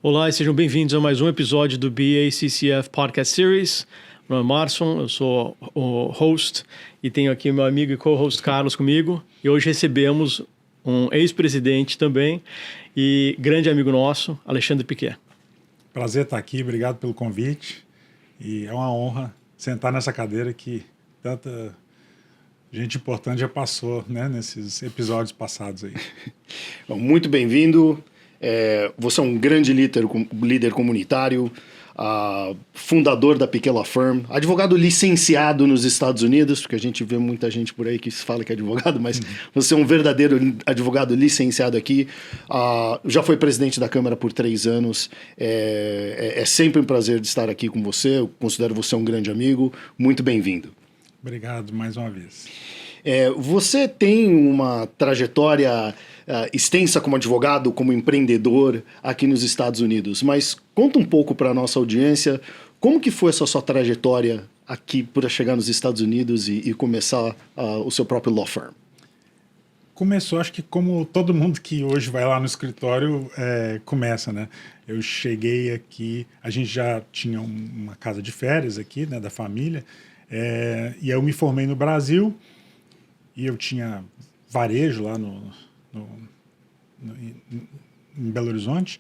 Olá e sejam bem-vindos a mais um episódio do BACCF Podcast Series. Meu nome é Marson, eu sou o host e tenho aqui meu amigo e co-host Carlos comigo. E hoje recebemos um ex-presidente também e grande amigo nosso, Alexandre Piquet. Prazer estar aqui, obrigado pelo convite. E é uma honra sentar nessa cadeira que tanta gente importante já passou, né, nesses episódios passados aí. Muito bem-vindo. Você é um grande líder comunitário, fundador da Piquet Law Firm, advogado licenciado nos Estados Unidos, porque a gente vê muita gente por aí que fala que é advogado, mas você é um verdadeiro advogado licenciado aqui. Já foi presidente da Câmara por 3 anos. É sempre um prazer de estar aqui com você. Eu considero você um grande amigo. Muito bem-vindo. Obrigado mais uma vez. Você tem uma trajetória extensa como advogado, como empreendedor aqui nos Estados Unidos, mas conta um pouco para a nossa audiência como que foi essa sua trajetória aqui para chegar nos Estados Unidos e começar o seu próprio law firm. Começou, acho que como todo mundo que hoje vai lá no escritório começa, né? Eu cheguei aqui, a gente já tinha uma casa de férias aqui, né, da família, e eu me formei no Brasil e eu tinha varejo lá em Belo Horizonte,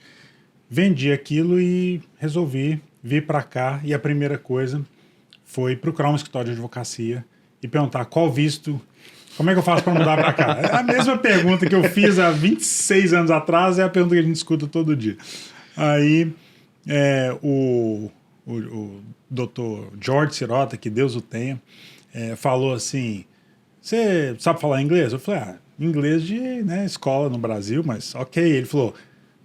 vendi aquilo e resolvi vir para cá. E a primeira coisa foi procurar um escritório de advocacia e perguntar qual visto, como é que eu faço para mudar para cá? É a mesma pergunta que eu fiz há 26 anos atrás, é a pergunta que a gente escuta todo dia. Aí o Dr. George Sirota, que Deus o tenha, falou assim: você sabe falar inglês? Eu falei, inglês de escola no Brasil, mas ok. Ele falou,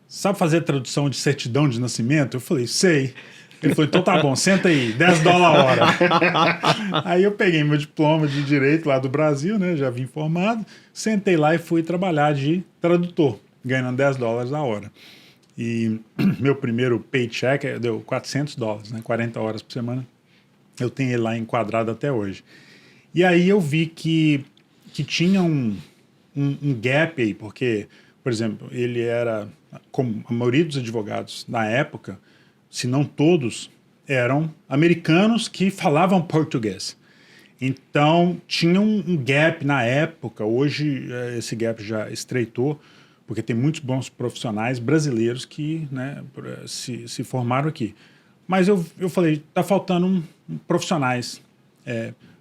sabe fazer tradução de certidão de nascimento? Eu falei, sei. Ele falou, então tá bom, senta aí, $10 a hora. Aí eu peguei meu diploma de direito lá do Brasil, né, já vim formado, sentei lá e fui trabalhar de tradutor, ganhando $10 a hora. E meu primeiro paycheck deu $400, né, 40 horas por semana. Eu tenho ele lá enquadrado até hoje. E aí eu vi que tinha um gap aí, porque, por exemplo, ele era, como a maioria dos advogados na época, se não todos, eram americanos que falavam português. Então, tinha um gap na época. Hoje, esse gap já estreitou, porque tem muitos bons profissionais brasileiros que, né, se formaram aqui. Mas eu falei, tá faltando profissionais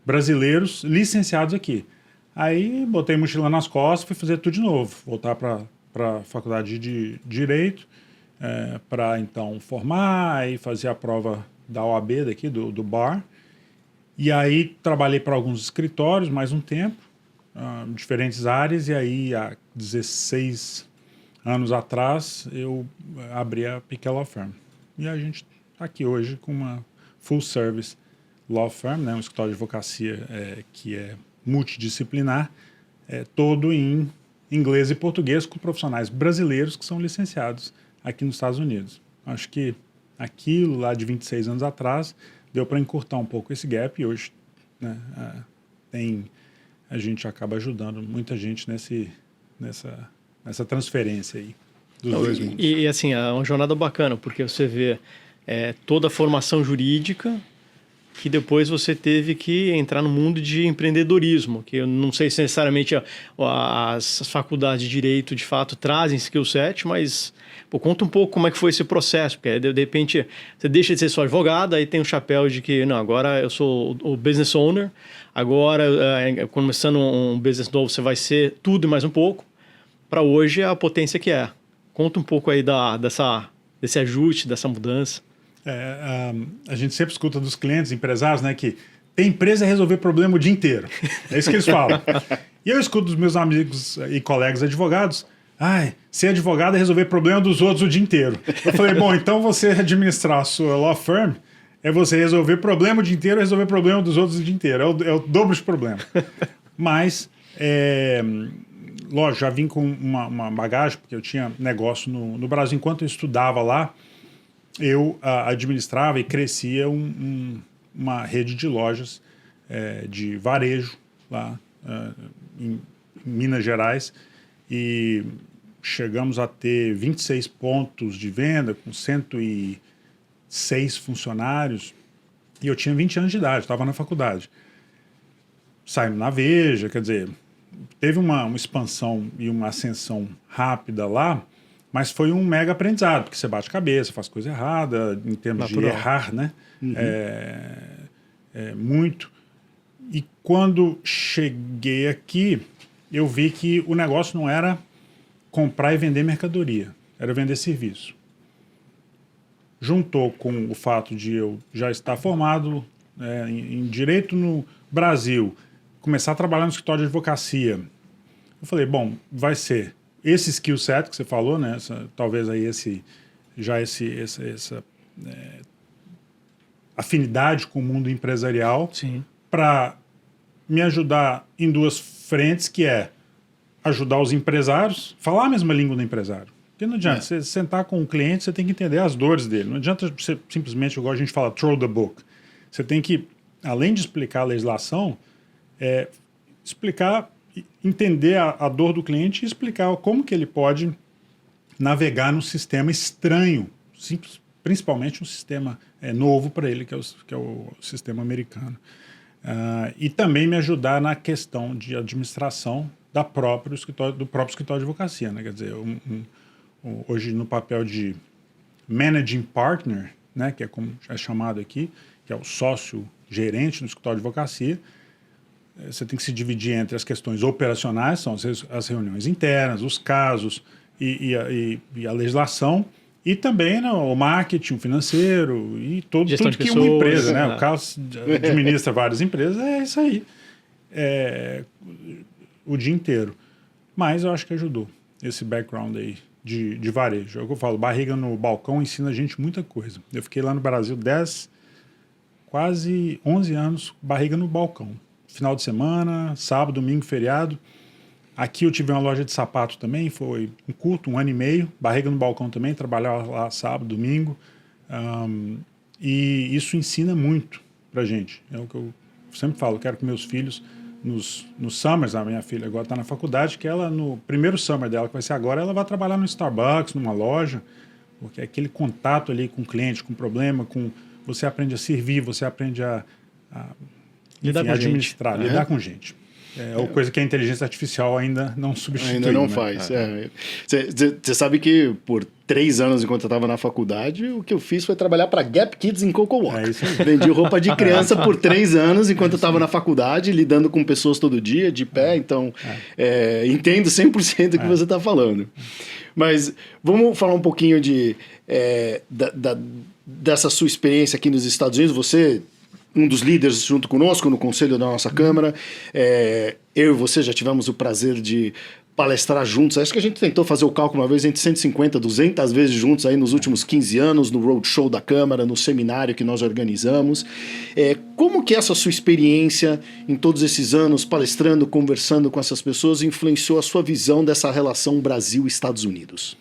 brasileiros licenciados aqui. Aí botei mochila nas costas e fui fazer tudo de novo. Voltar para a faculdade de Direito, para então formar e fazer a prova da OAB daqui, do Bar. E aí trabalhei para alguns escritórios mais um tempo, diferentes áreas, e aí há 16 anos atrás eu abri a Piquet Law Firm. E a gente está aqui hoje com uma full service law firm, né, um escritório de advocacia que é multidisciplinar, todo em inglês e português, com profissionais brasileiros que são licenciados aqui nos Estados Unidos. Acho que aquilo lá de 26 anos atrás deu para encurtar um pouco esse gap e hoje, né, a gente acaba ajudando muita gente nessa transferência aí dos dois mundos. E assim, é uma jornada bacana, porque você vê toda a formação jurídica que depois você teve que entrar no mundo de empreendedorismo, que eu não sei se necessariamente as faculdades de Direito, de fato, trazem skill set, mas conta um pouco como é que foi esse processo, porque de repente você deixa de ser só advogado, aí tem o chapéu de que, não, agora eu sou o business owner, agora começando um business novo você vai ser tudo e mais um pouco, para hoje a potência que é. Conta um pouco aí desse ajuste, dessa mudança. A gente sempre escuta dos clientes, empresários, né, que tem empresa a resolver problema o dia inteiro. É isso que eles falam. E eu escuto dos meus amigos e colegas advogados, ser advogado é resolver problema dos outros o dia inteiro. Eu falei, bom, então você administrar a sua law firm é você resolver problema o dia inteiro e resolver problema dos outros o dia inteiro. É o dobro de problema. Mas, lógico, já vim com uma bagagem, porque eu tinha negócio no Brasil. Enquanto eu estudava lá, eu administrava e crescia uma rede de lojas de varejo lá em Minas Gerais. E chegamos a ter 26 pontos de venda com 106 funcionários e eu tinha 20 anos de idade, estava na faculdade. Saímos na Veja, quer dizer, teve uma expansão e uma ascensão rápida lá, mas foi um mega aprendizado, porque você bate cabeça, faz coisa errada, em termos de errar, né? Uhum. Muito. E quando cheguei aqui, eu vi que o negócio não era comprar e vender mercadoria, era vender serviço. Juntou com o fato de eu já estar formado em direito no Brasil, começar a trabalhar no escritório de advocacia. Eu falei, bom, vai ser esse skill set que você falou, né? Talvez aí essa afinidade com o mundo empresarial para me ajudar em duas frentes, que é ajudar os empresários, falar a mesma língua do empresário. Porque não adianta, você sentar com um cliente, você tem que entender as dores dele. Não adianta você simplesmente, igual a gente fala, throw the book. Você tem que, além de explicar a legislação, explicar, entender a dor do cliente e explicar como que ele pode navegar num sistema estranho, principalmente um sistema novo para ele, que é o sistema americano. E também me ajudar na questão de administração do próprio escritório de advocacia, né? Quer dizer, hoje no papel de managing partner, né? Que é como é chamado aqui, que é o sócio gerente no escritório de advocacia, você tem que se dividir entre as questões operacionais, são as reuniões internas, os casos e a legislação, e também o marketing, o financeiro e tudo que uma empresa, né? O Carlos administra várias empresas, é isso aí. O dia inteiro. Mas eu acho que ajudou esse background aí de varejo. É o que eu falo, barriga no balcão ensina a gente muita coisa. Eu fiquei lá no Brasil quase 11 anos, barriga no balcão. Final de semana, sábado, domingo, feriado. Aqui eu tive uma loja de sapato também, foi um ano e meio, barriga no balcão também, trabalhava lá sábado, domingo. E isso ensina muito pra gente. É o que eu sempre falo, quero que meus filhos, nos summers, a minha filha agora está na faculdade, que ela, no primeiro summer dela, que vai ser agora, ela vai trabalhar no Starbucks, numa loja, porque é aquele contato ali com o cliente, com problema, você aprende a servir, você aprende a administrar, lidar com gente. Ou coisa que a inteligência artificial ainda não substitui. Ainda não faz. Você sabe que por 3 anos, enquanto eu estava na faculdade, o que eu fiz foi trabalhar para Gap Kids em Coco Walk. Vendi roupa de criança por 3 anos, enquanto eu estava na faculdade, lidando com pessoas todo dia, de pé. Então, entendo 100% do que você está falando. Mas vamos falar um pouquinho dessa sua experiência aqui nos Estados Unidos. Você, um dos líderes junto conosco no conselho da nossa Câmara. Eu e você já tivemos o prazer de palestrar juntos. Acho que a gente tentou fazer o cálculo uma vez entre 150 e 200 vezes juntos aí nos últimos 15 anos, no roadshow da Câmara, no seminário que nós organizamos. Como que essa sua experiência em todos esses anos, palestrando, conversando com essas pessoas, influenciou a sua visão dessa relação Brasil-Estados Unidos?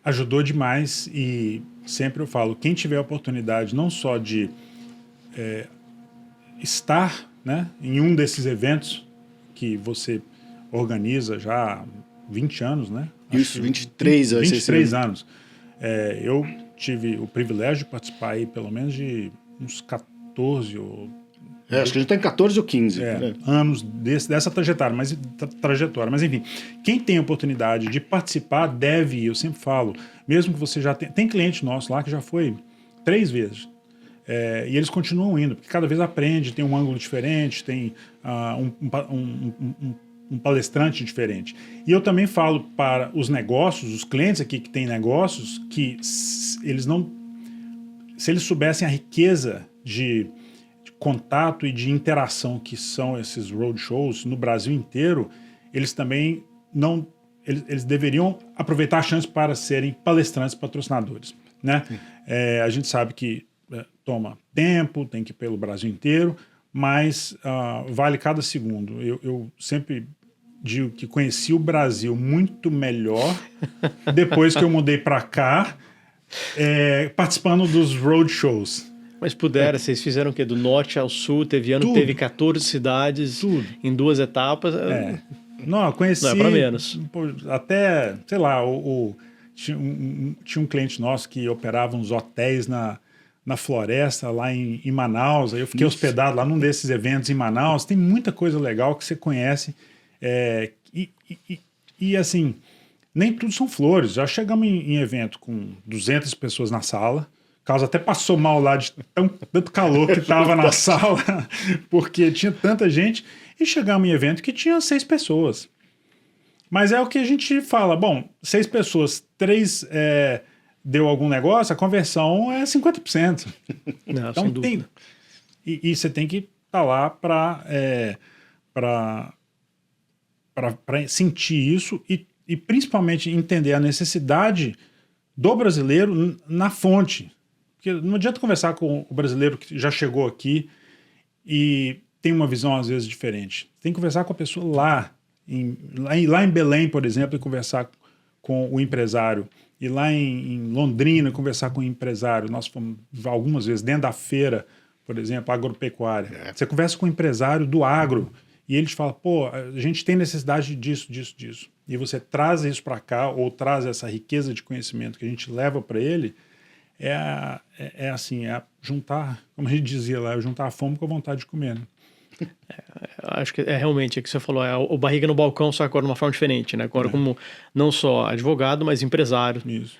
Ajudou demais e sempre eu falo, quem tiver a oportunidade não só de estar, né, em um desses eventos que você organiza já há 20 anos, né? Isso, 23 anos. 23 anos. Eu tive o privilégio de participar aí pelo menos de uns 14 ou... acho que a gente tem 14 ou 15. Anos dessa trajetória, mas enfim, quem tem a oportunidade de participar deve ir, eu sempre falo, mesmo que você já tem cliente nosso lá que já foi 3 vezes, e eles continuam indo, porque cada vez aprende, tem um ângulo diferente, tem um palestrante diferente. E eu também falo para os negócios, os clientes aqui que têm negócios, que se eles soubessem a riqueza de contato e de interação que são esses roadshows no Brasil inteiro, eles também eles deveriam aproveitar a chance para serem palestrantes patrocinadores, né? A gente sabe que toma tempo, tem que ir pelo Brasil inteiro, mas vale cada segundo. Eu sempre digo que conheci o Brasil muito melhor depois que eu mudei para cá, participando dos roadshows. Mas vocês fizeram o quê? Do norte ao sul, teve 14 cidades em 2 etapas. Não, eu conheci... Não é para menos. Pô, até, sei lá, tinha um cliente nosso que operava uns hotéis na floresta, lá em Manaus. Aí eu fiquei hospedado lá num desses eventos em Manaus. Tem muita coisa legal que você conhece. E assim, nem tudo são flores. Já chegamos em evento com 200 pessoas na sala. O Carlos até passou mal lá de tanto calor que estava na sala, porque tinha tanta gente. E chegamos em evento que tinha 6 pessoas. Mas é o que a gente fala. Bom, 6 pessoas, 3 deu algum negócio, a conversão é 50%. Não, Então sem dúvida. E você tem que estar lá para sentir isso e principalmente entender a necessidade do brasileiro na fonte. Porque não adianta conversar com o brasileiro que já chegou aqui e tem uma visão às vezes diferente. Tem que conversar com a pessoa lá em Belém, por exemplo, e conversar com o empresário. E lá em Londrina, conversar com o empresário. Nós fomos algumas vezes dentro da feira, por exemplo, agropecuária. Você conversa com o empresário do agro e ele te fala, pô, a gente tem necessidade disso, disso, disso. E você traz isso para cá ou traz essa riqueza de conhecimento que a gente leva para ele, assim, juntar, como a gente dizia lá, juntar a fome com a vontade de comer, né? Acho que realmente o que você falou, o barriga no balcão, só agora de uma forma diferente, né? Agora como não só advogado, mas empresário. Isso.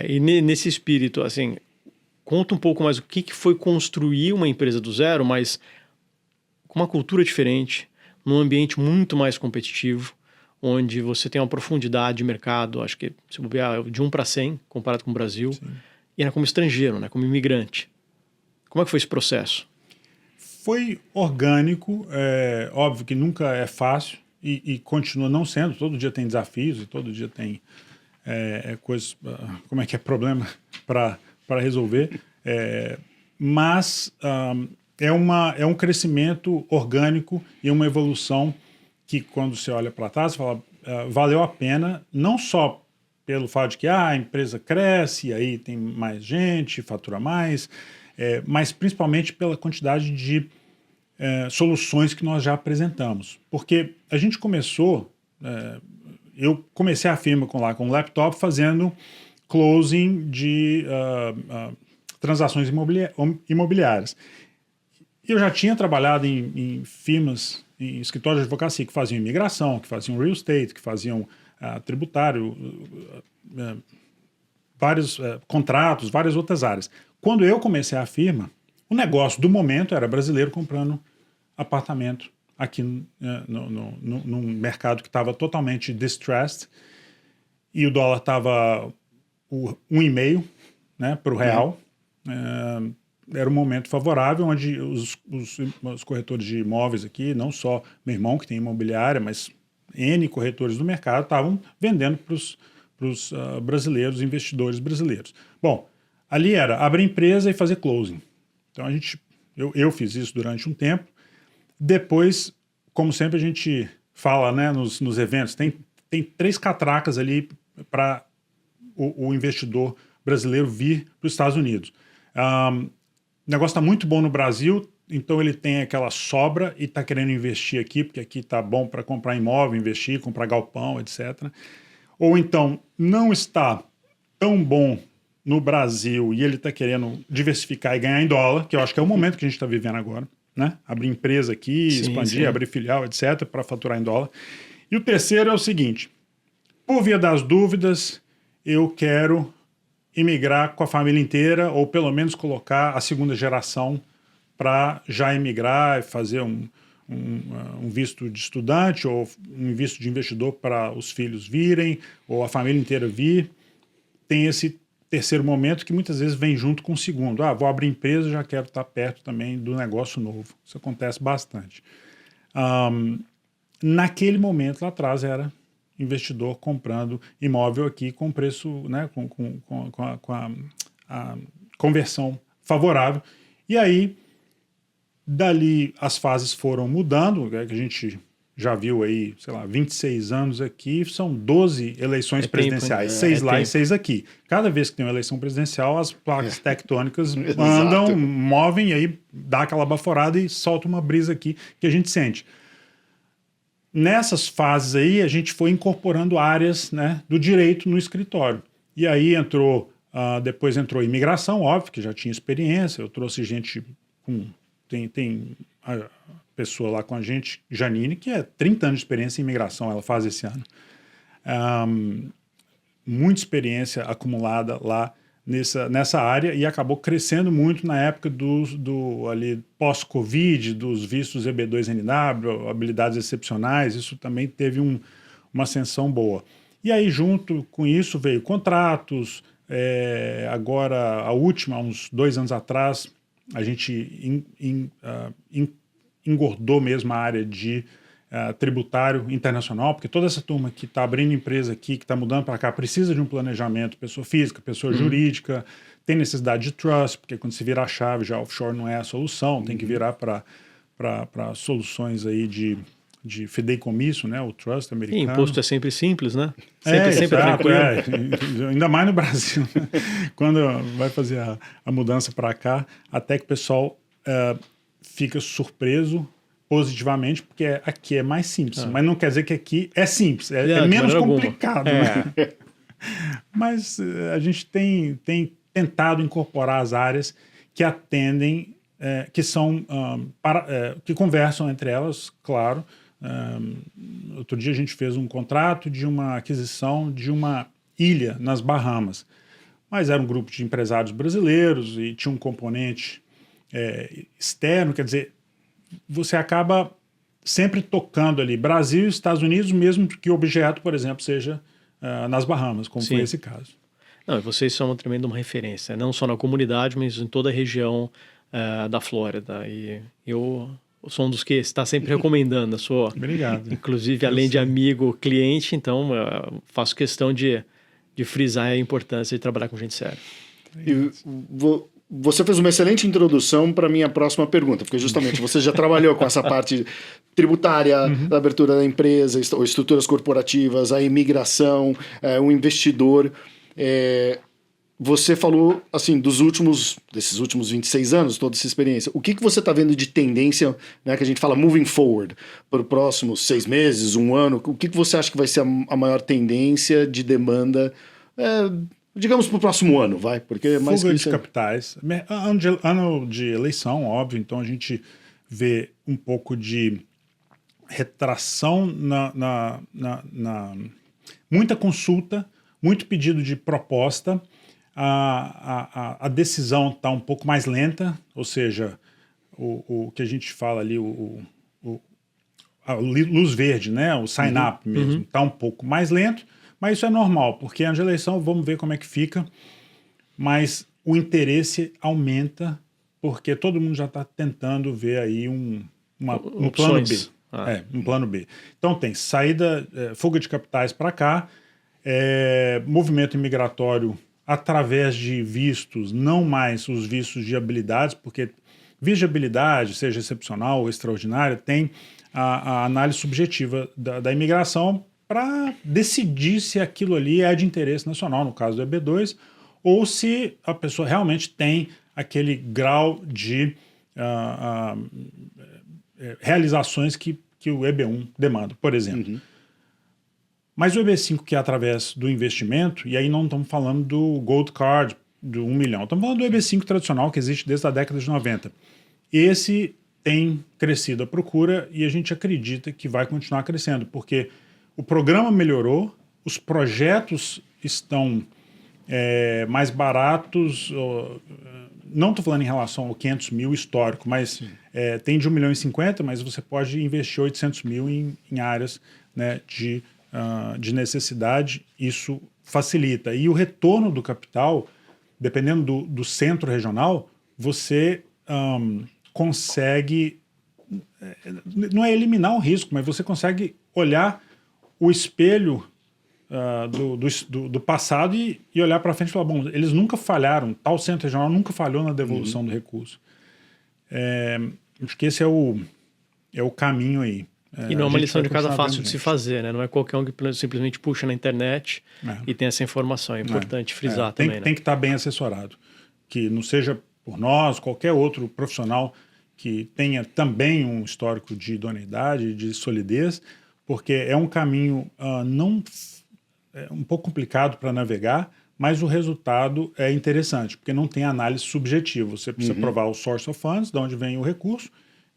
E nesse espírito, assim, conta um pouco mais o que foi construir uma empresa do zero, mas com uma cultura diferente, num ambiente muito mais competitivo, onde você tem uma profundidade de mercado, acho que se bobear de 1 para 100, comparado com o Brasil, Sim. e era como estrangeiro, né? Como imigrante. Como é que foi esse processo? Foi orgânico, óbvio que nunca é fácil e continua não sendo, todo dia tem desafios e todo dia tem coisas, como é que é, problema para resolver, mas é um crescimento orgânico e uma evolução que quando você olha para trás, você fala, valeu a pena, não só pelo fato de que a empresa cresce, e aí tem mais gente, fatura mais, mas principalmente pela quantidade de soluções que nós já apresentamos. Porque a gente começou, eu comecei a firma com um laptop fazendo closing de transações imobiliárias. Eu já tinha trabalhado em firmas, em escritórios de advocacia que faziam imigração, que faziam real estate, que faziam tributário, vários contratos, várias outras áreas. Quando eu comecei a firma, o negócio do momento era brasileiro comprando apartamento aqui num mercado que estava totalmente distressed e o dólar estava 1,5, né, para o real. Era um momento favorável onde os corretores de imóveis aqui, não só meu irmão que tem imobiliária, mas N corretores do mercado estavam vendendo para os brasileiros, investidores brasileiros. Bom, ali era abrir empresa e fazer closing. Então eu fiz isso durante um tempo. Depois, como sempre a gente fala, né, nos eventos, tem 3 catracas ali para o investidor brasileiro vir para os Estados Unidos. O negócio está muito bom no Brasil, então ele tem aquela sobra e está querendo investir aqui, porque aqui está bom para comprar imóvel, investir, comprar galpão, etc. Ou então não está tão bom no Brasil e ele está querendo diversificar e ganhar em dólar, que eu acho que é o momento que a gente está vivendo agora, né? Abrir empresa aqui, expandir, abrir filial, etc., para faturar em dólar. E o terceiro é o seguinte, por via das dúvidas, eu quero imigrar com a família inteira, ou pelo menos colocar a segunda geração para já imigrar e fazer um visto de estudante ou um visto de investidor para os filhos virem, ou a família inteira vir. Tem esse terceiro momento que muitas vezes vem junto com o segundo. Vou abrir empresa, já quero estar perto também do negócio novo. Isso acontece bastante. Naquele momento lá atrás era investidor comprando imóvel aqui com preço, né, com a conversão favorável. E aí, dali as fases foram mudando, que a gente já viu aí, sei lá, 26 anos aqui, são 12 eleições presidenciais, 6 lá e 6 aqui. Cada vez que tem uma eleição presidencial, as placas tectônicas andam, movem, e aí dá aquela baforada e solta uma brisa aqui que a gente sente. nessas fases aí, a gente foi incorporando áreas, né, do direito no escritório. E aí depois entrou imigração, óbvio, que já tinha experiência. Eu trouxe gente tem a pessoa lá com a gente, Janine, que é 30 anos de experiência em imigração, ela faz esse ano. Muita experiência acumulada lá nessa área e acabou crescendo muito na época do ali pós-Covid, dos vistos EB2NW, habilidades excepcionais. Isso também teve uma ascensão boa. E aí, junto com isso, veio contratos. Agora, a última, uns 2 anos atrás, a gente engordou mesmo a área de tributário internacional, porque toda essa turma que está abrindo empresa aqui, que está mudando para cá, precisa de um planejamento, pessoa física, pessoa jurídica, tem necessidade de trust, porque quando se vira a chave, já offshore não é a solução, tem que virar para soluções aí de fideicomisso, né, o trust americano. E imposto é sempre simples, né? Sempre tranquilo. Ainda mais no Brasil, né? Quando vai fazer a mudança para cá, até que o pessoal fica surpreso positivamente, porque aqui é mais simples. Mas não quer dizer que aqui é simples, é menos complicado. Né? Mas a gente tem tentado incorporar as áreas que atendem, que são que conversam entre elas, claro. Outro dia a gente fez um contrato de uma aquisição de uma ilha nas Bahamas, mas era um grupo de empresários brasileiros e tinha um componente externo, quer dizer, você acaba sempre tocando ali Brasil e Estados Unidos, mesmo que o objeto, por exemplo, seja nas Bahamas, como foi esse caso. Não, vocês são também uma referência, não só na comunidade, mas em toda a região da Flórida. E eu sou um dos que está sempre recomendando a sua. Obrigado. Inclusive, além de amigo, cliente, então faço questão de frisar a importância de trabalhar com gente séria. E você fez uma excelente introdução para a minha próxima pergunta, porque justamente você já trabalhou com essa parte tributária, da abertura da empresa, estruturas corporativas, a imigração, o investidor. Você falou, assim, desses últimos 26 anos, toda essa experiência. O que você está vendo de tendência, né, que a gente fala moving forward, para os próximos 6 meses, 1 ano? O que você acha que vai ser a maior tendência de demanda, digamos, para o próximo ano, vai? Porque mais fuga de capitais. Ano de eleição, óbvio, então a gente vê um pouco de retração muita consulta, muito pedido de proposta. A decisão está um pouco mais lenta, ou seja, o que a gente fala ali, a luz verde, né, o sign-up mesmo, está um pouco mais lento, mas isso é normal, porque antes da eleição vamos ver como é que fica, mas o interesse aumenta, porque todo mundo já está tentando ver aí um plano B. Um plano B. Então tem saída, fuga de capitais para cá, movimento imigratório através de vistos, não mais os vistos de habilidades, porque visto de habilidade, seja excepcional ou extraordinária, tem a análise subjetiva da imigração para decidir se aquilo ali é de interesse nacional, no caso do EB2, ou se a pessoa realmente tem aquele grau de realizações que o EB1 demanda, por exemplo. Mas o EB5, que é através do investimento, e aí não estamos falando do Gold Card, do 1 milhão, estamos falando do EB5 tradicional, que existe desde a década de 90. Esse tem crescido a procura e a gente acredita que vai continuar crescendo, porque o programa melhorou, os projetos estão mais baratos, não estou falando em relação ao 500 mil histórico, mas tem de 1,50 milhão, mas você pode investir 800 mil em áreas, né, de necessidade, isso facilita. E o retorno do capital, dependendo do centro regional, você consegue, não é eliminar o risco, mas você consegue olhar o espelho do passado e olhar para frente e falar, bom, eles nunca falharam, tal centro regional nunca falhou na devolução do recurso. Acho que esse é o caminho aí. E não é uma lição de casa fácil de se fazer, né? Não é qualquer um que simplesmente puxa na internet e tem essa informação. É importante frisar também, né? Tem que estar bem assessorado. Que não seja por nós, qualquer outro profissional que tenha também um histórico de idoneidade, de solidez, porque é um caminho não um pouco complicado para navegar, mas o resultado é interessante, porque não tem análise subjetiva. Você precisa provar o source of funds, de onde vem o recurso,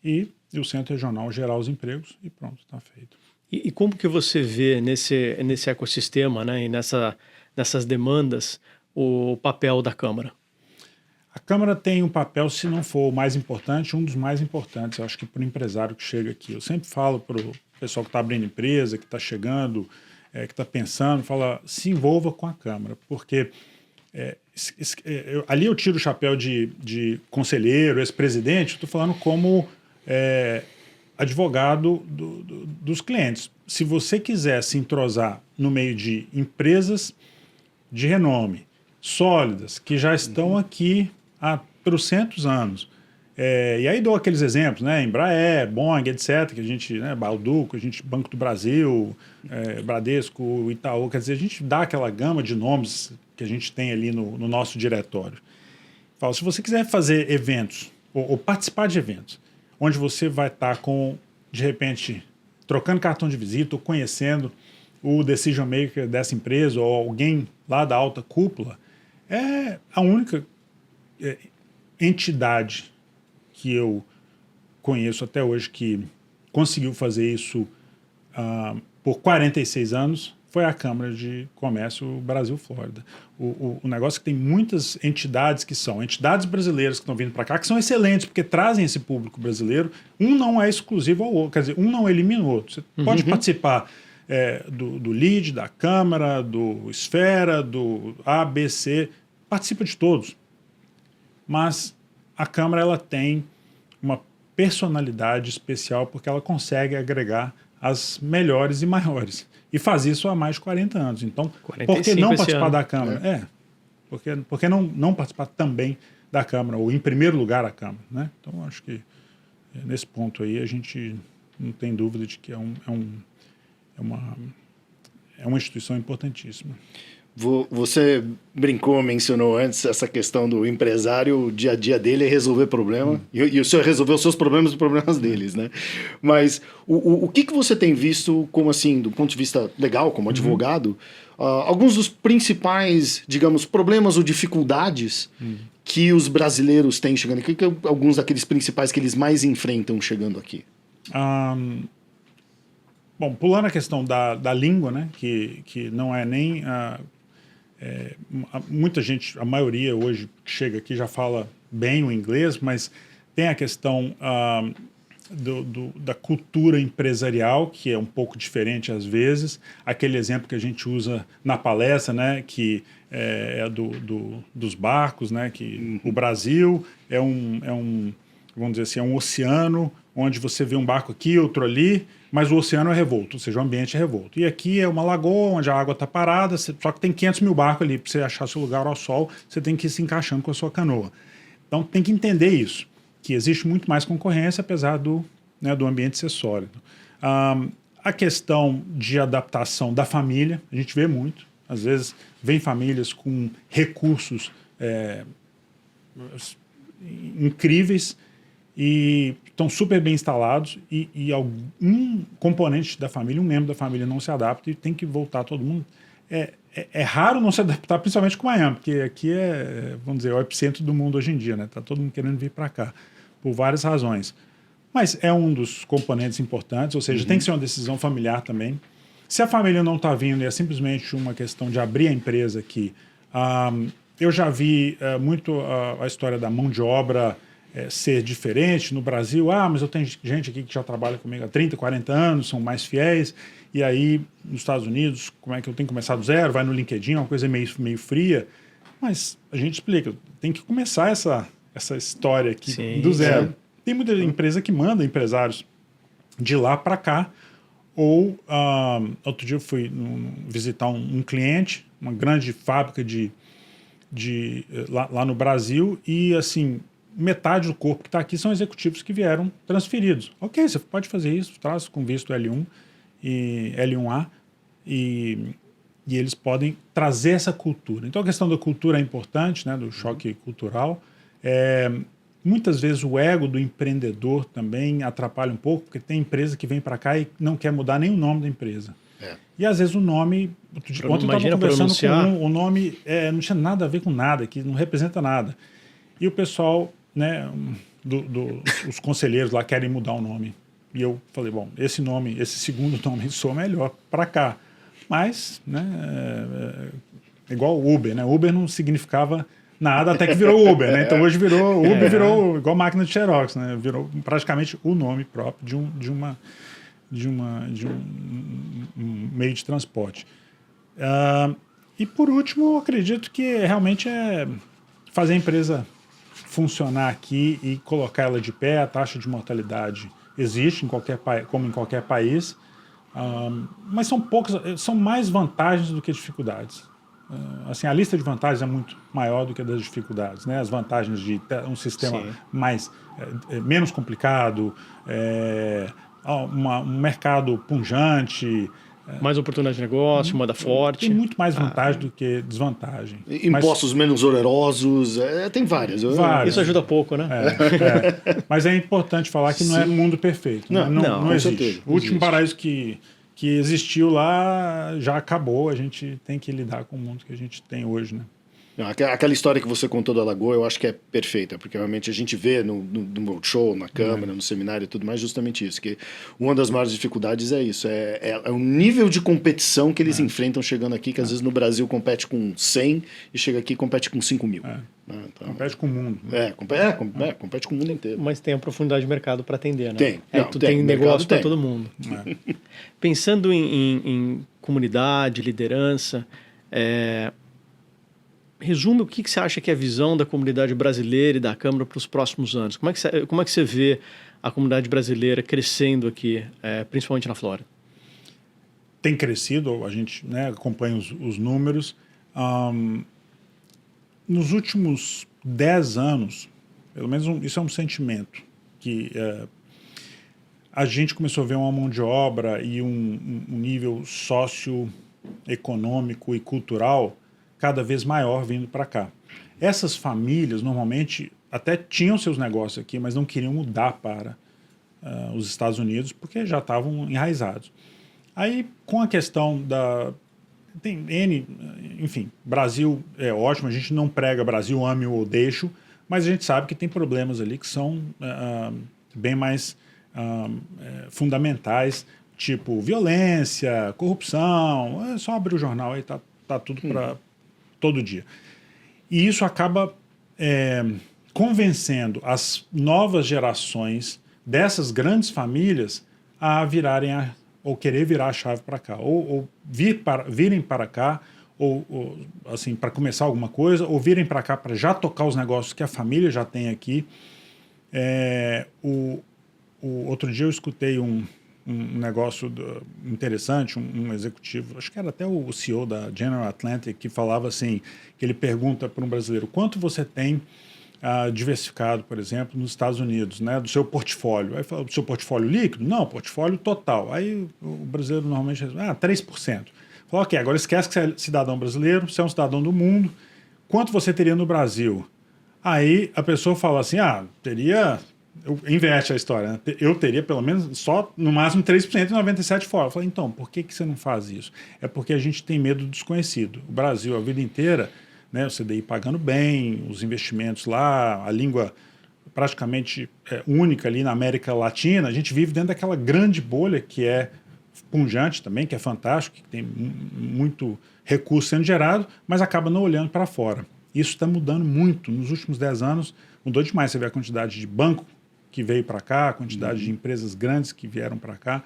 e o centro regional gerar os empregos, e pronto, está feito. E como que você vê nesse ecossistema, né, e nessas demandas, o papel da Câmara? A Câmara tem um papel, se não for o mais importante, um dos mais importantes, eu acho que para o empresário que chega aqui. Eu sempre falo para o pessoal que está abrindo empresa, que está chegando, que está pensando, fala, se envolva com a Câmara, porque ali eu tiro o chapéu de conselheiro, ex-presidente, estou falando como advogado dos clientes. Se você quiser se entrosar no meio de empresas de renome, sólidas, que já estão aqui há trocentos anos, e aí dou aqueles exemplos, né, Embraer, Boeing, etc., que a gente, né, Balduco, a gente, Banco do Brasil, Bradesco, Itaú, quer dizer, a gente dá aquela gama de nomes que a gente tem ali no nosso diretório. Falo, se você quiser fazer eventos, ou participar de eventos, onde você vai estar com, de repente, trocando cartão de visita ou conhecendo o decision maker dessa empresa ou alguém lá da alta cúpula, é a única entidade que eu conheço até hoje que conseguiu fazer isso por 46 anos, foi a Câmara de Comércio Brasil-Flórida. O negócio é que tem muitas entidades que são entidades brasileiras que estão vindo para cá, que são excelentes, porque trazem esse público brasileiro. Um não é exclusivo ao outro, quer dizer, um não elimina o outro. Você pode participar do LEAD, da Câmara, do Esfera, do ABC, participa de todos. Mas a Câmara ela tem uma personalidade especial porque ela consegue agregar as melhores e maiores. E faz isso há mais de 40 anos. Então, por que não participar da Câmara? Por que não participar também da Câmara, ou em primeiro lugar a Câmara? Né? Então, acho que nesse ponto aí a gente não tem dúvida de que é uma instituição importantíssima. Você mencionou antes essa questão do empresário, o dia a dia dele é resolver problema, e o senhor resolveu os seus problemas e os problemas deles, né? Mas o que você tem visto, como assim, do ponto de vista legal, como advogado, alguns dos principais, digamos, problemas ou dificuldades que os brasileiros têm chegando aqui, que alguns daqueles principais que eles mais enfrentam chegando aqui? Bom, pulando a questão da língua, né, que não é nem... muita gente, a maioria hoje que chega aqui já fala bem o inglês, mas tem a questão da cultura empresarial, que é um pouco diferente às vezes. Aquele exemplo que a gente usa na palestra, né, que é dos barcos, né, que o Brasil vamos dizer assim, é um oceano onde você vê um barco aqui, outro ali, mas o oceano é revolto, ou seja, o ambiente é revolto. E aqui é uma lagoa onde a água está parada, só que tem 500 mil barcos ali. Para você achar seu lugar ao sol, você tem que ir se encaixando com a sua canoa. Então tem que entender isso, que existe muito mais concorrência, apesar do ambiente ser sólido. A questão de adaptação da família, a gente vê muito. Às vezes vem famílias com recursos incríveis, e estão super bem instalados e algum componente da família, um membro da família não se adapta e tem que voltar todo mundo. É raro não se adaptar, principalmente com Miami, porque aqui vamos dizer, o epicentro do mundo hoje em dia, né? Tá todo mundo querendo vir para cá, por várias razões. Mas é um dos componentes importantes, ou seja, tem que ser uma decisão familiar também. Se a família não está vindo e é simplesmente uma questão de abrir a empresa aqui, eu já vi muito a história da mão de obra ser diferente no Brasil. Mas eu tenho gente aqui que já trabalha comigo há 30, 40 anos, são mais fiéis, e aí nos Estados Unidos, como é que eu tenho que começar do zero? Vai no LinkedIn, uma coisa meio fria, mas a gente explica, tem que começar essa história aqui do zero. Tem muita empresa que manda empresários de lá para cá, ou outro dia eu fui visitar um cliente, uma grande fábrica lá no Brasil, e assim, metade do corpo que está aqui são executivos que vieram transferidos. Ok, você pode fazer isso, traz com visto L1 e L1A, e eles podem trazer essa cultura. Então a questão da cultura é importante, né, do choque cultural, muitas vezes o ego do empreendedor também atrapalha um pouco, porque tem empresa que vem para cá e não quer mudar nem o nome da empresa. E às vezes o nome... Ontem eu estava conversando com o nome não tinha nada a ver com nada, que não representa nada. E o pessoal, né, os conselheiros lá querem mudar o nome. E eu falei, bom, esse segundo nome soa melhor para cá. Mas, né, igual Uber, né? Uber não significava nada até que virou Uber, né? Então hoje virou Uber, virou igual máquina de Xerox, né? Virou praticamente o nome próprio de um meio de transporte. E por último, eu acredito que realmente é fazer a empresa funcionar aqui e colocar ela de pé. A taxa de mortalidade existe como em qualquer país, mas são mais vantagens do que dificuldades. Assim, a lista de vantagens é muito maior do que a das dificuldades, né? As vantagens de ter um sistema menos complicado, um mercado pujante, mais oportunidade de negócio, moeda forte. Tem muito mais vantagem do que desvantagem. Impostos menos onerosos, tem várias. Isso ajuda pouco, né? Mas é importante falar que não é mundo perfeito. Não existe. Certeza, o último paraíso que existiu lá já acabou. A gente tem que lidar com o mundo que a gente tem hoje, né? Não, aquela história que você contou da Lagoa, eu acho que é perfeita, porque realmente a gente vê no roadshow, na Câmara, no seminário e tudo mais, justamente isso, que uma das maiores dificuldades é isso, é o nível de competição que eles enfrentam chegando aqui, que às vezes no Brasil compete com 100 e chega aqui e compete com 5 mil. Então, compete com o mundo. Compete com o mundo inteiro. Mas tem a profundidade de mercado para atender, né? Tem negócio para todo mundo. Pensando em comunidade, liderança, resume o que você acha que é a visão da comunidade brasileira e da Câmara para os próximos anos. Como é que você vê a comunidade brasileira crescendo aqui, principalmente na Flórida? Tem crescido, a gente, né, acompanha os números. Nos últimos 10 anos, pelo menos isso é um sentimento, que a gente começou a ver uma mão de obra e um nível socioeconômico e cultural cada vez maior vindo para cá. Essas famílias, normalmente, até tinham seus negócios aqui, mas não queriam mudar para os Estados Unidos, porque já estavam enraizados. Aí, com a questão enfim, Brasil é ótimo, a gente não prega Brasil, ame ou deixo, mas a gente sabe que tem problemas ali que são bem mais fundamentais, tipo violência, corrupção. É só abrir o jornal aí, tá tudo para todo dia. E isso acaba convencendo as novas gerações dessas grandes famílias a virarem ou querer virar a chave para cá, ou virem para cá, ou assim, para começar alguma coisa, ou virem para cá para já tocar os negócios que a família já tem aqui. Outro dia eu escutei um negócio interessante, um executivo, acho que era até o CEO da General Atlantic, que falava assim, que ele pergunta para um brasileiro, quanto você tem diversificado, por exemplo, nos Estados Unidos, né, do seu portfólio? Aí fala, do seu portfólio líquido? Não, portfólio total. Aí o brasileiro normalmente diz, 3%. Fala, ok, agora esquece que você é cidadão brasileiro, você é um cidadão do mundo, quanto você teria no Brasil? Aí a pessoa fala assim, inverte a história, né? Eu teria pelo menos só no máximo 3% e 97% fora. Eu falei, então, por que você não faz isso? É porque a gente tem medo do desconhecido. O Brasil, a vida inteira, né, o CDI pagando bem, os investimentos lá, a língua praticamente única ali na América Latina, a gente vive dentro daquela grande bolha que é pujante também, que é fantástico, que tem muito recurso sendo gerado, mas acaba não olhando para fora. Isso está mudando muito. Nos últimos 10 anos, mudou demais. Você vê a quantidade de banco que veio para cá, a quantidade de empresas grandes que vieram para cá.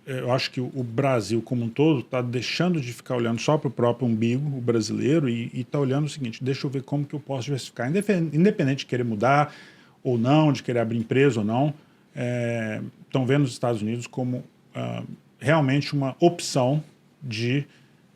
Eu acho que o Brasil como um todo está deixando de ficar olhando só para o próprio umbigo, o brasileiro, e está olhando o seguinte, deixa eu ver como que eu posso diversificar. Independente de querer mudar ou não, de querer abrir empresa ou não, estão vendo os Estados Unidos como realmente uma opção de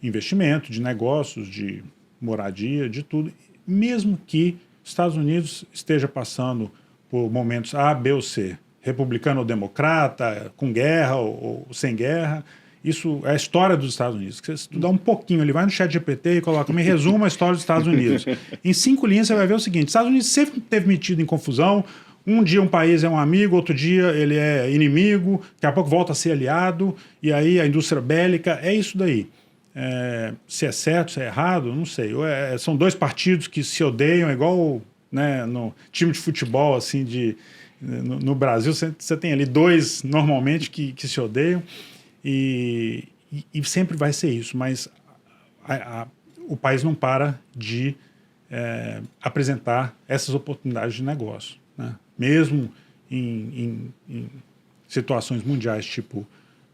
investimento, de negócios, de moradia, de tudo, mesmo que Estados Unidos esteja passando por momentos A, B ou C, republicano ou democrata, com guerra ou sem guerra, isso é a história dos Estados Unidos. Se você estudar um pouquinho, ele vai no ChatGPT e coloca, me resuma a história dos Estados Unidos. Em 5 linhas você vai ver o seguinte, os Estados Unidos sempre teve metido em confusão, um dia um país é um amigo, outro dia ele é inimigo, daqui a pouco volta a ser aliado, e aí a indústria bélica, é isso daí. Se é certo, se é errado, não sei. São 2 partidos que se odeiam, igual, né, no time de futebol, assim, no Brasil, você tem ali 2 normalmente que se odeiam, e sempre vai ser isso, mas o país não para de apresentar essas oportunidades de negócio, né? Mesmo em situações mundiais tipo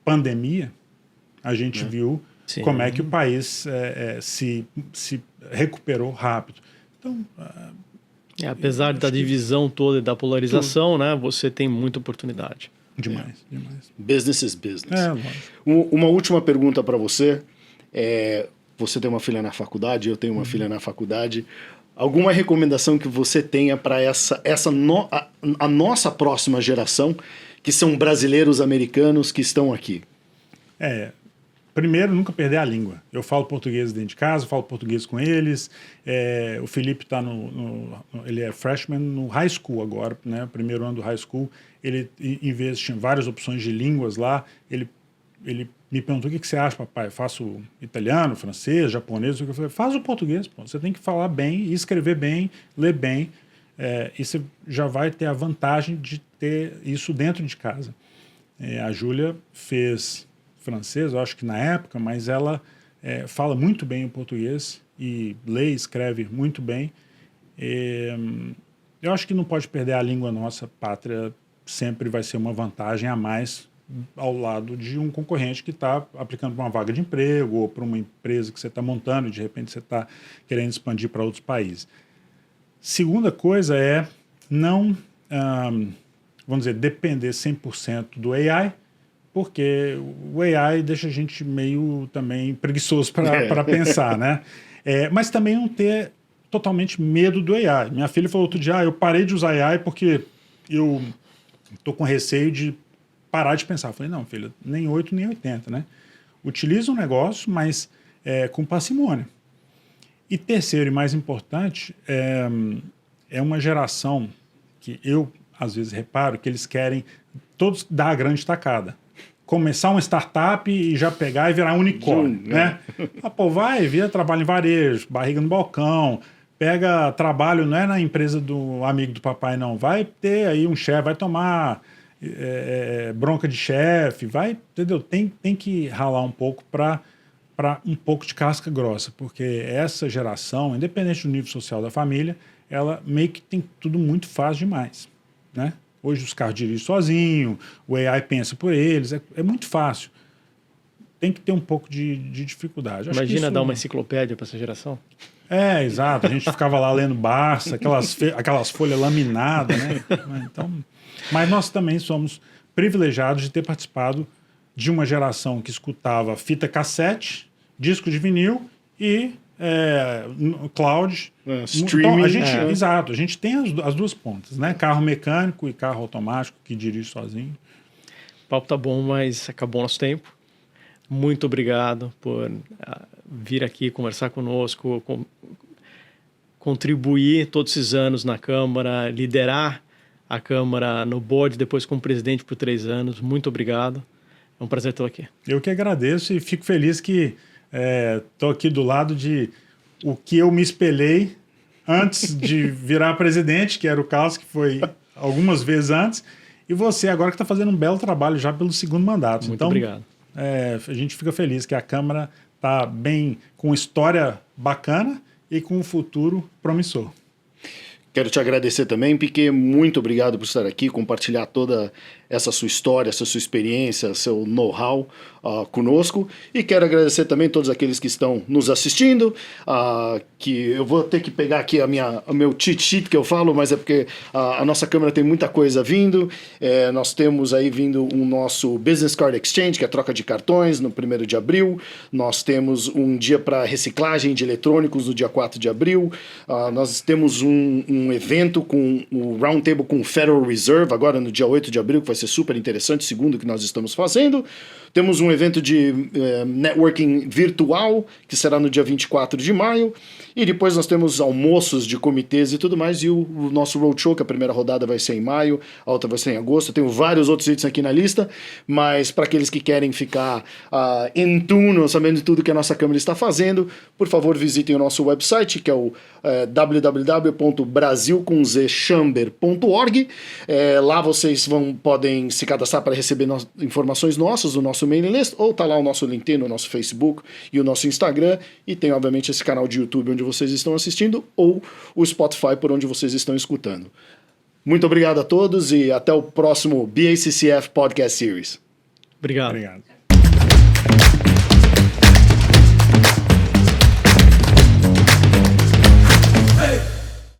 pandemia, a gente viu Sim. como é que o país se recuperou rápido. Então, apesar da divisão toda e da polarização, né, você tem muita oportunidade. demais. Business is business. Lógico. Uma última pergunta para você. Você tem uma filha na faculdade, eu tenho uma filha na faculdade. Alguma recomendação que você tenha para a nossa próxima geração, que são brasileiros americanos que estão aqui? Primeiro, nunca perder a língua. Eu falo português dentro de casa, falo português com eles. O Felipe está ele é freshman no high school agora, né? Primeiro ano do high school. Ele, em vez, tinha várias opções de línguas lá. Ele me perguntou, o que você acha, papai? Eu faço italiano, francês, japonês? Eu falei, faz o português, pô. Você tem que falar bem, escrever bem, ler bem. E você já vai ter a vantagem de ter isso dentro de casa. A Júlia fez francês, eu acho que na época, mas ela fala muito bem o português e lê e escreve muito bem. Eu acho que não pode perder a língua nossa, pátria sempre vai ser uma vantagem a mais ao lado de um concorrente que está aplicando para uma vaga de emprego ou para uma empresa que você está montando e de repente você está querendo expandir para outros países. Segunda coisa é não, vamos dizer, depender 100% do AI, porque o AI deixa a gente meio também preguiçoso para pensar, né? Mas também não ter totalmente medo do AI. Minha filha falou outro dia, eu parei de usar AI porque eu estou com receio de parar de pensar. Eu falei, não, filha, nem 8 nem 80, né? Utiliza o negócio, mas com parcimônia. E terceiro e mais importante, é uma geração que eu, às vezes, reparo que eles querem todos dar a grande tacada. Começar uma startup e já pegar e virar um unicórnio, né? Vira trabalho em varejo, barriga no balcão, pega trabalho, não é na empresa do amigo do papai, não. Vai ter aí um chefe, vai tomar bronca de chefe, entendeu? Tem que ralar um pouco para um pouco de casca grossa, porque essa geração, independente do nível social da família, ela meio que tem tudo muito fácil demais, né? Hoje os carros dirigem sozinho, o AI pensa por eles, é muito fácil. Tem que ter um pouco de dificuldade. Imagina dar uma enciclopédia para essa geração. Exato. A gente ficava lá lendo Barça, aquelas folhas laminadas, né? Então, mas nós também somos privilegiados de ter participado de uma geração que escutava fita cassete, disco de vinil e cloud. Streaming. Então, exato, a gente tem as duas pontas, né? Carro mecânico e carro automático que dirige sozinho. O papo tá bom, mas acabou nosso tempo. Muito obrigado por vir aqui conversar conosco, contribuir todos esses anos na Câmara, liderar a Câmara no board, depois como presidente por 3 anos. Muito obrigado. É um prazer estar aqui. Eu que agradeço e fico feliz que estou aqui do lado de o que eu me espelhei antes de virar presidente, que era o Carlos, que foi algumas vezes antes, e você agora que está fazendo um belo trabalho já pelo 2º mandato. Muito obrigado. A gente fica feliz que a Câmara está bem, com história bacana e com um futuro promissor. Quero te agradecer também, Piquet. Muito obrigado por estar aqui, compartilhar toda essa sua história, essa sua experiência, seu know-how conosco. E quero agradecer também todos aqueles que estão nos assistindo, que eu vou ter que pegar aqui o meu cheat sheet que eu falo, mas é porque a nossa Câmara tem muita coisa vindo. Nós temos aí vindo o nosso Business Card Exchange, que é a troca de cartões, no 1º de abril. Nós temos um dia para reciclagem de eletrônicos no dia 4 de abril. Nós temos um evento com o Roundtable com o Federal Reserve, agora no dia 8 de abril, que vai ser super interessante, segundo o que nós estamos fazendo. Temos um evento de networking virtual, que será no dia 24 de maio. E depois nós temos almoços de comitês e tudo mais. E o nosso roadshow, que a primeira rodada vai ser em maio, a outra vai ser em agosto. Eu tenho vários outros itens aqui na lista, mas para aqueles que querem ficar em tune, sabendo de tudo que a nossa Câmara está fazendo, por favor, visitem o nosso website, que é o www.brasilcomzchamber.org. Lá vocês podem se cadastrar para receber informações nossas do nosso mailing list, ou tá lá o nosso LinkedIn, o nosso Facebook e o nosso Instagram, e tem obviamente esse canal de YouTube onde vocês estão assistindo, ou o Spotify por onde vocês estão escutando. Muito obrigado a todos e até o próximo BACCF Podcast Series. Obrigado. Obrigado.